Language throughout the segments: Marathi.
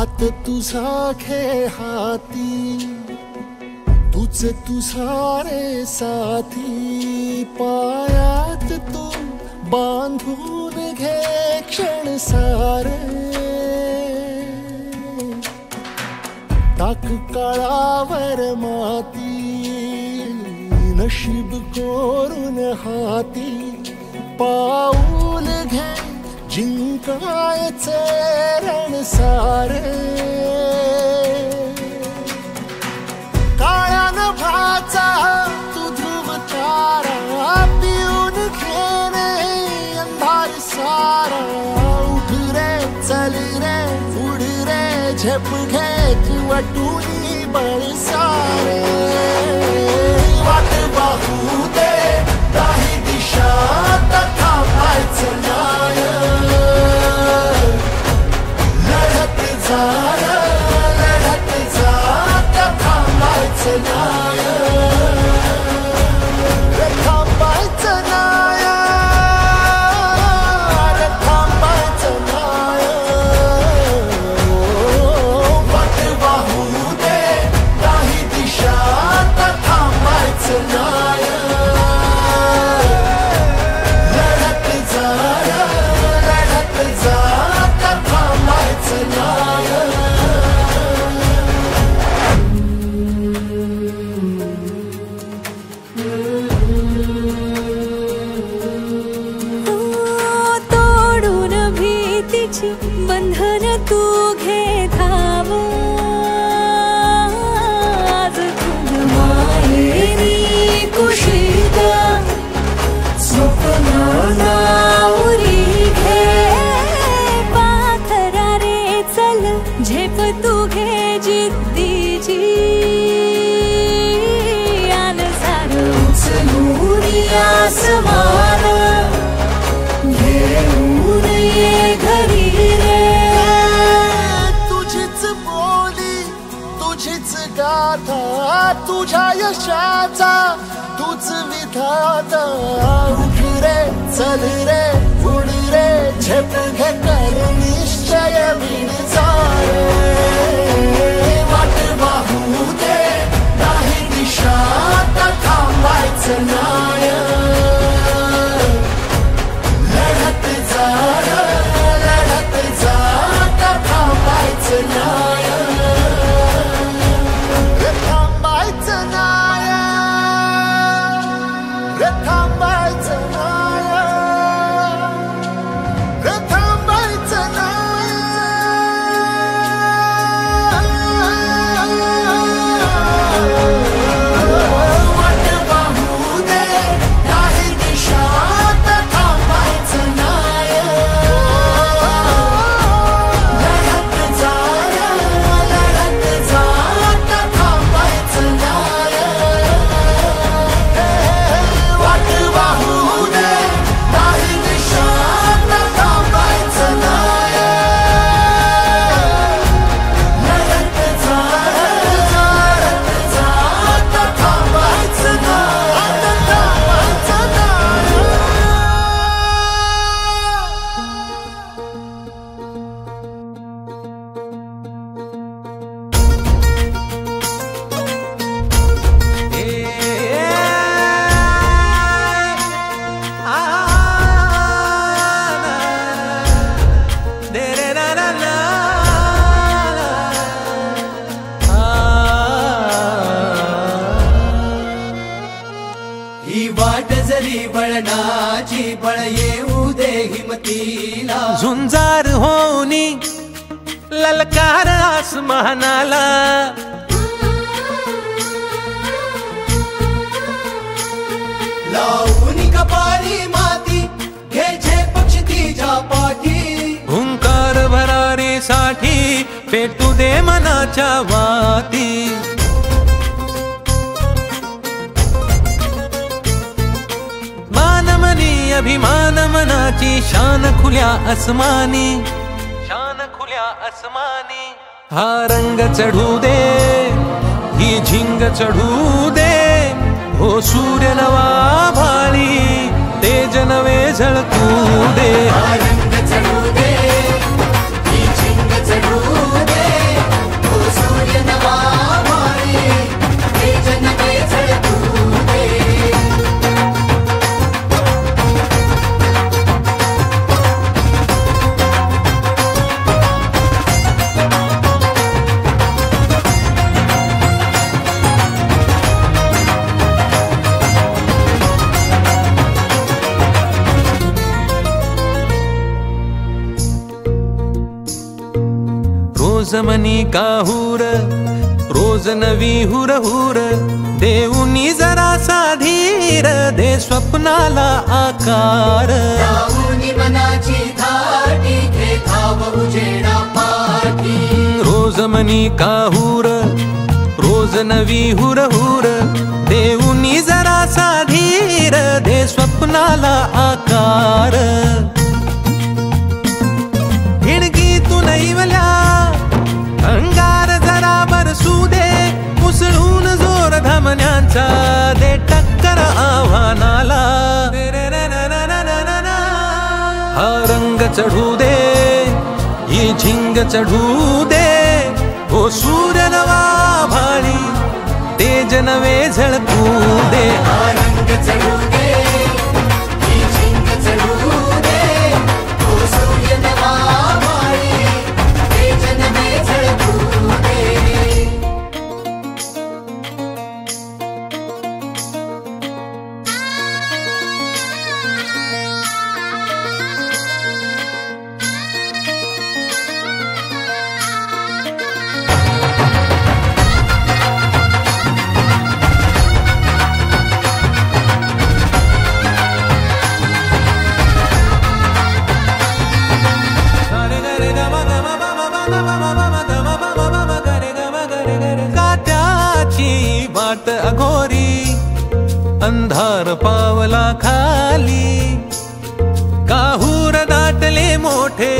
हात तुझा घे हाती, तूच तू सारे साथी, पायात तू बांधून घे क्षण सारे, टाक काळावर माती, नशीब कोरून हाती, पाऊल घे जिंकायचे रण सारे, काळ्या नभाचा तू ध्रुव तारा, पिऊन घेणे अंधार सारा, उठ रे चल रे उड रे झेप घे तू वाटूनी बळ सारे, वाट वाहू दे काही दिशा थांबायचं नाही, लढत जा थांबायचं नाही, थांबायचं नाही, थांबायचं नाही, वाट वाहू दे काही दिशा थांबायचं नाही, लढत जा थांबायचं नाही. बंधन तू घे धाव, आज तुझ मायेरी कुशीत स्वप्नांना उरी घे, पाखरा रे चल झेप तू घे जिद्दीची, आन सार उचलून आसमान घेऊन ये घरी रे, तुझीच बोली तुझीच गाथा, तुझ्या यशाचा तूच विधाता, उठ रे चल रे उड रे झेप घे कर निश्चय बिन सारे, वाट वाहू दे नाही दिशा थांबायचं नाही, लढत जा थांबायचं नाही, थांबायचं नाही, थांबायचं नाही, थांबायचं नाही, वाट वाहू दे काही दिशा थांबायचं नाही, वळणाची बळ येऊ दे हिमतीला, झुंजार होनी ललकार आसमानाला, लावून कपारी माती घे झेप तिच्या पाठी, हुंकार भरारीसाठी पेटू दे मनाच्या वाती, अभिमान मनाची शान खुल्या आसमानी, शान खुल्या आसमानी, हा रंग चढू दे ही झिंग चढू दे, हो सूर्य नवा भाळी तेज नवे झळकू दे, हा रंग चढू दे ही झिंग चढू दे, मनी काहूर रोज नवी हुरहुर देऊनी जरासा धीर दे स्वप्नाला आकार लावूनी मनाची धाटी घे धाव उजेडा पाठी रोज मनी काहूर रोज नवी हुरहुर देऊनी जरासा धीर दे स्वप्नाला आकार हिणगीतून इवल्या अंगार जरा बरसू दे मुसळून जोर धमन्यांचा दे टक्कर आव्हानाला हा रंग चढू दे ही झिंग चढू दे ओ सूर्य नवा भाळी तेज नवे झळकू दे हा रंग चढू दे ही झिंग चढू दे ओ सूर्य नवा भाळी तेज नवे झळकू दे कात्याची वाट अघोरी अंधार पावला खाली काहूर दाटले मोठे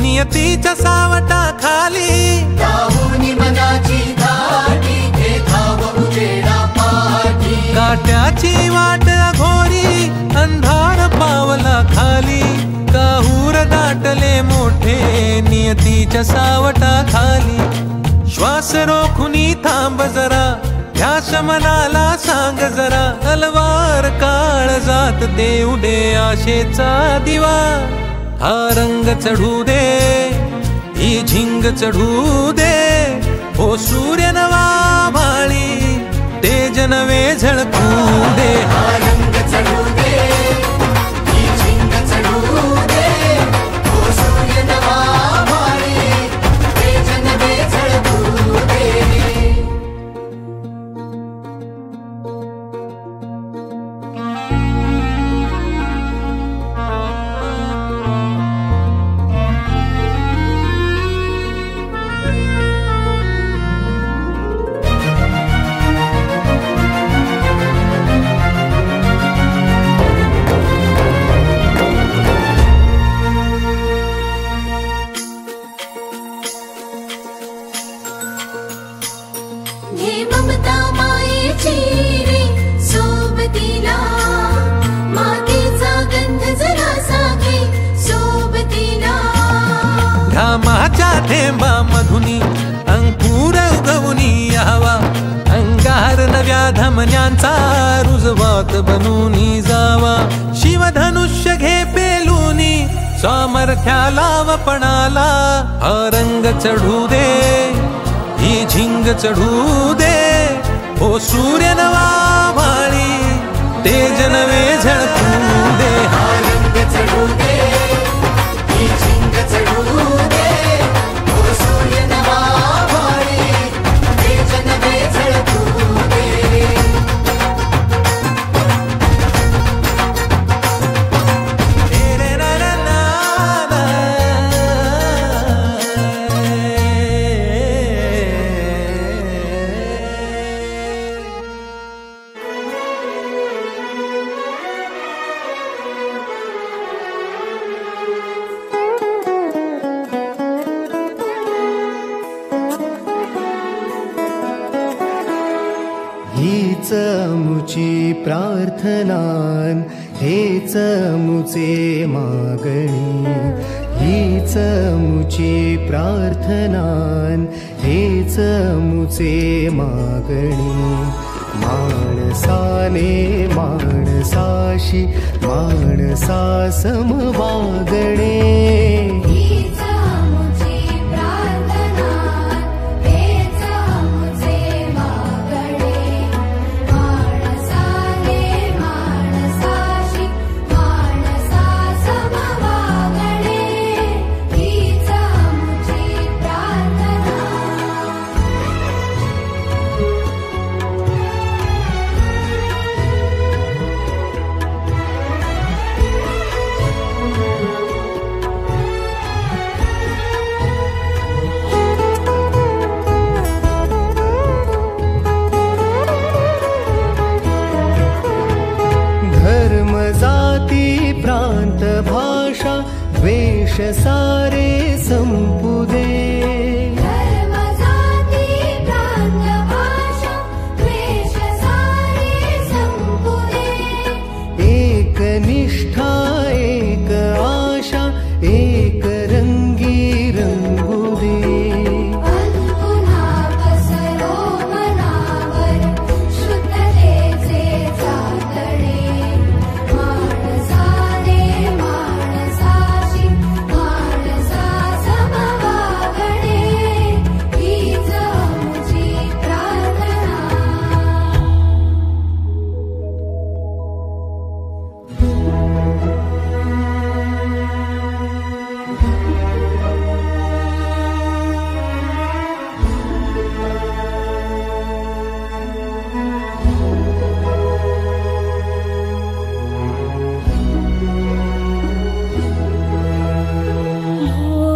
नियतीच्या सावटा खाली लावूनी मनाची धाटी घे धाव उजेडा पाठी काट्याची वाट अघोरी अंधार पावला खाली काहूर दाटले मोठे नियतीच्या सावटा खाली श्वास रोखुनी थांब जरा ध्यास मनाला सांग जरा अलवार काळ जात देऊ दे आशेचा दिवा हा रंग चढू दे ही झिंग चढू दे ओ सूर्य नवा भाळी तेज नवे झळकू दे हा रंग चढू दे ही झिंग चढू दे ओ सूर्य नवा भाळी तेज नवे झळकू दे घे ममता मायेची रे सोबतीला मातीचा गंध जरासा घे सोबतीला घामाच्या थेंबा मधुनी अंकुर उगवूनी यावा अंगार नव्या धमन्यांचा रुजवात बनूनी जावा शिवधनुष्य घे पेलूनी सामर्थ्याला वपणाला हा रंग चढू दे ही झिंग चढू दे ओ सूर्य नवा भाळी तेज नवे झळकू दे हा रंग चढू दे ही झिंग चढू दे ओ सूर्य नवा भाळी तेज नवे झळकू दे हीच मुची प्रार्थनान हेच मुचे मागणी हीच मुची प्रार्थनान हेच मुचे मागणी माणसाने माणसाशी माणसा सम वागणे हीच मुची प्रार्थना हेच मुचे मागणे माणसाने माणसाशी माणसा सम वागणे हीच मुची प्रार्थना जाती प्रांत भाषा द्वेष सारे संपुदे धर्म जाती प्रांत भाषा द्वेष सारे संपुदे एक निष्ठा एक आशा एक रंगी रंगुदे पुन्हा पसरो मनावर शुद्धतेचे चातडे माणसाने माणसाशी माणसा समवागणे हीच आमची प्रार्थना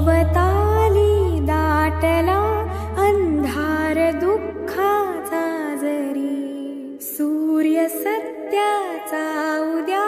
भोवताली दाटला अंधार दुःखाचा जरी सूर्य सत्याचा उद्या